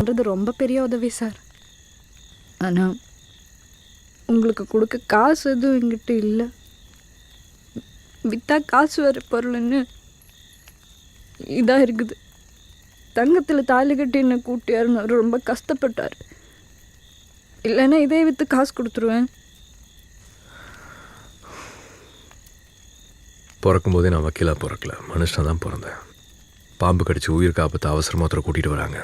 பண்ணுறது ரொம்ப பெரிய உதவி சார். ஆனால் உங்களுக்கு கொடுக்க காசு எதுவும் எங்கிட்ட இல்லை. விற்றா காசு வர பொருள்னு இதாக இருக்குது. தங்கத்தில் தாலி கட்டி என்ன கூட்டியாருன்னு அவர் ரொம்ப கஷ்டப்பட்டார். இல்லைன்னா இதே விற்று காசு கொடுத்துருவேன். பிறக்கும்போதே நான் வக்கீலாக பிறக்கல, மனுஷனாக தான் பிறந்தேன். பாம்பு கடிச்சு உயிருக்கு ஆபத்து அவசரமாக ஒருத்தரை கூட்டிகிட்டு வராங்க.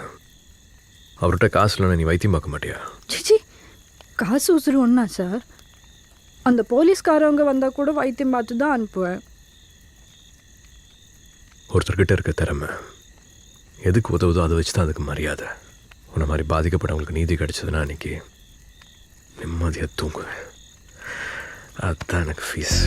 அவர்கிட்ட காசு இல்லைன்னா நீ வைத்தியம் பார்க்க மாட்டியா? சிச்சி, காசு உசுறு ஒன்றா சார்? அந்த போலீஸ்காரவங்க வந்தால் கூட வைத்தியம் பார்த்து தான் அனுப்புவேன். ஒருத்தர்கிட்ட இருக்க திறமை எதுக்கு உதவுதோ அதை வச்சு தான் அதுக்கு மரியாதை. உன்னை மாதிரி பாதிக்கப்பட்டவங்களுக்கு நீதி கிடைச்சதுன்னா அன்றைக்கி நிம்மதியாக தூங்குவேன். அதுதான் எனக்கு ஃபீஸ்.